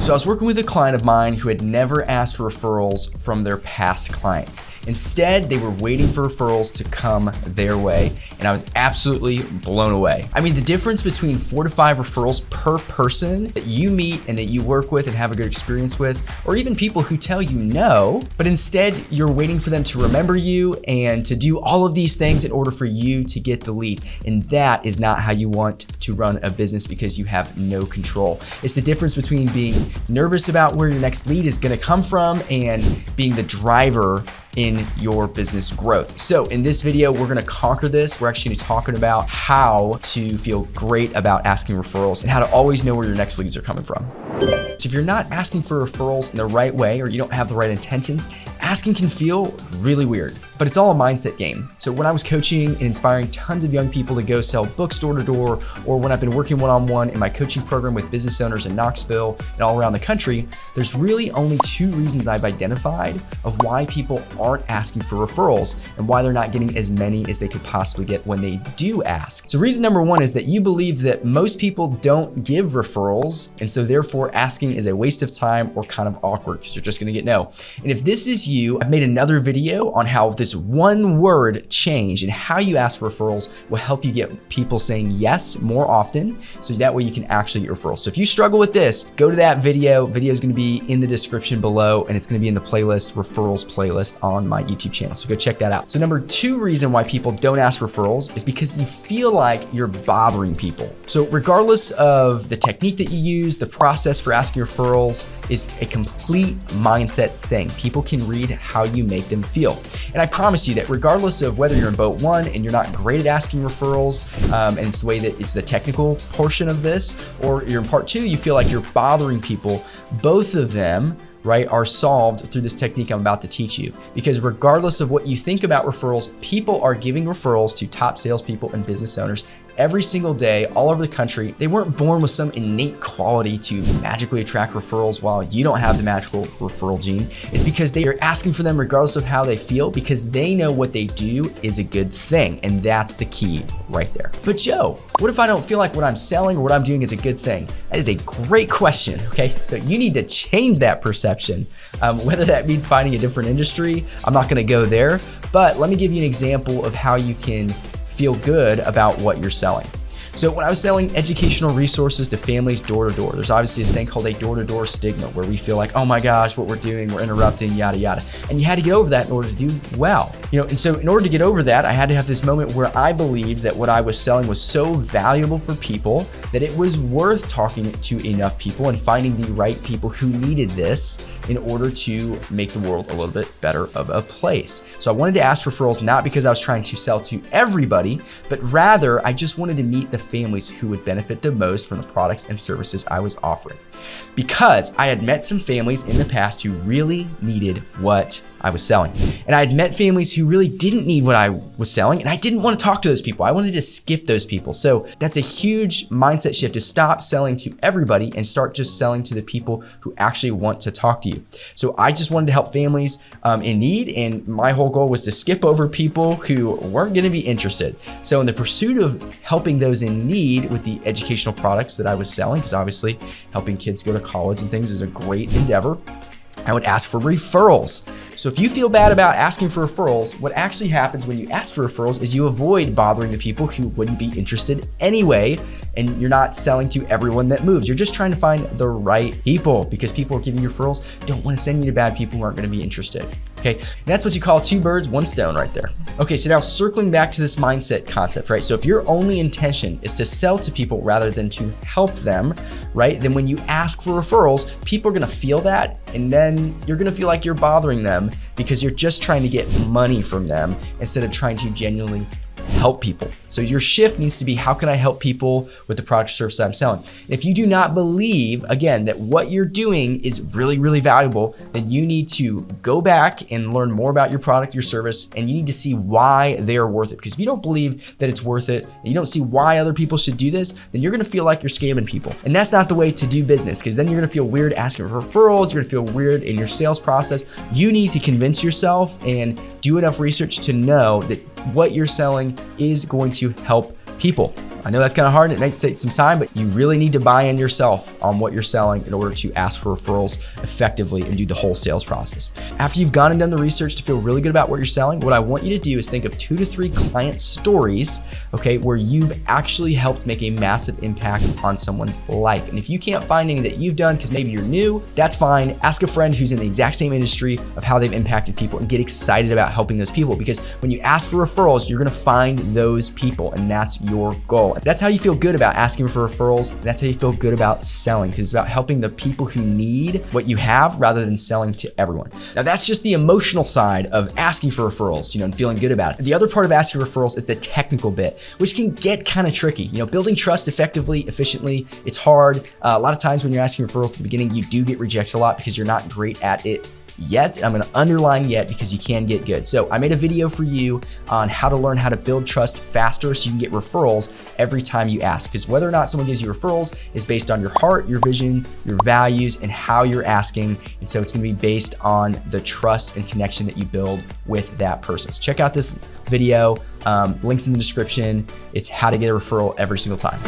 So I was working with a client of mine who had never asked for referrals from their past clients. Instead, they were waiting for referrals to come their way, and I was absolutely blown away. I mean, the difference between 4 to 5 referrals per person that you meet and that you work with and have a good experience with, or even people who tell you no, but instead you're waiting for them to remember you and to do all of these things in order for you to get the lead. And that is not how you want to run a business, because you have no control. It's the difference between being nervous about where your next lead is going to come from and being the driver in your business growth. So in this video, we're going to conquer this. We're actually talking about how to feel great about asking referrals and how to always know where your next leads are coming from. So if you're not asking for referrals in the right way, or you don't have the right intentions, asking can feel really weird, but it's all a mindset game. So when I was coaching and inspiring tons of young people to go sell books door to door, or when I've been working one-on-one in my coaching program with business owners in Knoxville and all around the country, there's really only 2 reasons I've identified of why people aren't asking for referrals and why they're not getting as many as they could possibly get when they do ask. So reason number 1 is that you believe that most people don't give referrals, and so therefore asking is a waste of time or kind of awkward because you're just gonna get no. And if this is you, I've made another video on how this one word change and how you ask for referrals will help you get people saying yes more often, so that way you can actually get referrals. So if you struggle with this, go to that video. Video is gonna be in the description below, and it's gonna be in the playlist, referrals playlist on my YouTube channel. So go check that out. So number 2 reason why people don't ask referrals is because you feel like you're bothering people. So regardless of the technique that you use, the process for asking referrals is a complete mindset thing. People can read how you make them feel. And I promise you that regardless of whether you're in boat 1 and you're not great at asking referrals, and it's the way that it's the technical portion of this, or you're in part 2, you feel like you're bothering people, both of them, right, are solved through this technique I'm about to teach you. Because regardless of what you think about referrals, people are giving referrals to top salespeople and business owners every single day, all over the country. They weren't born with some innate quality to magically attract referrals while you don't have the magical referral gene. It's because they are asking for them regardless of how they feel, because they know what they do is a good thing. And that's the key right there. But Joe, what if I don't feel like what I'm selling or what I'm doing is a good thing? That is a great question, okay? So you need to change that perception. Whether that means finding a different industry, I'm not gonna go there, but let me give you an example of how you can feel good about what you're selling. So when I was selling educational resources to families door to door, there's obviously this thing called a door-to-door stigma where we feel like, oh my gosh, what we're doing, we're interrupting, yada, yada. And you had to get over that in order to do well. And so in order to get over that, I had to have this moment where I believed that what I was selling was so valuable for people that it was worth talking to enough people and finding the right people who needed this in order to make the world a little bit better of a place. So I wanted to ask referrals, not because I was trying to sell to everybody, but rather I just wanted to meet the families who would benefit the most from the products and services I was offering. Because I had met some families in the past who really needed what I was selling. And I had met families who really didn't need what I was selling, and I didn't want to talk to those people. I wanted to skip those people. So that's a huge mindset shift, to stop selling to everybody and start just selling to the people who actually want to talk to you. So I just wanted to help families in need, and my whole goal was to skip over people who weren't going to be interested. So in the pursuit of helping those in need with the educational products that I was selling, because obviously helping kids go to college and things is a great endeavor, I would ask for referrals. So if you feel bad about asking for referrals, what actually happens when you ask for referrals is you avoid bothering the people who wouldn't be interested anyway, and you're not selling to everyone that moves. You're just trying to find the right people, because people who are giving you referrals don't want to send you to bad people who aren't going to be interested. Okay, and that's what you call 2 birds, 1 stone right there. Okay, so now circling back to this mindset concept, right? So if your only intention is to sell to people rather than to help them, right? Then when you ask for referrals, people are gonna feel that, and then you're gonna feel like you're bothering them because you're just trying to get money from them instead of trying to genuinely help people. So your shift needs to be, how can I help people with the product or service that I'm selling? If you do not believe, again, that what you're doing is really, really valuable, then you need to go back and learn more about your product, your service, and you need to see why they are worth it. Because if you don't believe that it's worth it, and you don't see why other people should do this, then you're gonna feel like you're scamming people. And that's not the way to do business, because then you're gonna feel weird asking for referrals, you're gonna feel weird in your sales process. You need to convince yourself and do enough research to know that what you're selling is going to help people. I know that's kind of hard and it might take some time, but you really need to buy in yourself on what you're selling in order to ask for referrals effectively and do the whole sales process. After you've gone and done the research to feel really good about what you're selling, what I want you to do is think of 2 to 3 client stories, okay, where you've actually helped make a massive impact on someone's life. And if you can't find any that you've done because maybe you're new, that's fine. Ask a friend who's in the exact same industry of how they've impacted people and get excited about helping those people, because when you ask for referrals, you're gonna find those people and that's your goal. That's how you feel good about asking for referrals, and that's how you feel good about selling, because it's about helping the people who need what you have rather than selling to everyone. Now that's just the emotional side of asking for referrals, and feeling good about it. The other part of asking referrals is the technical bit, which can get kind of tricky. Building trust effectively, efficiently, it's hard. A lot of times when you're asking referrals at the beginning, you do get rejected a lot because you're not great at it yet. I'm gonna underline yet because you can get good. So I made a video for you on how to learn how to build trust faster so you can get referrals every time you ask. Because whether or not someone gives you referrals is based on your heart, your vision, your values, and how you're asking. And so it's gonna be based on the trust and connection that you build with that person. So check out this video, links in the description. It's how to get a referral every single time.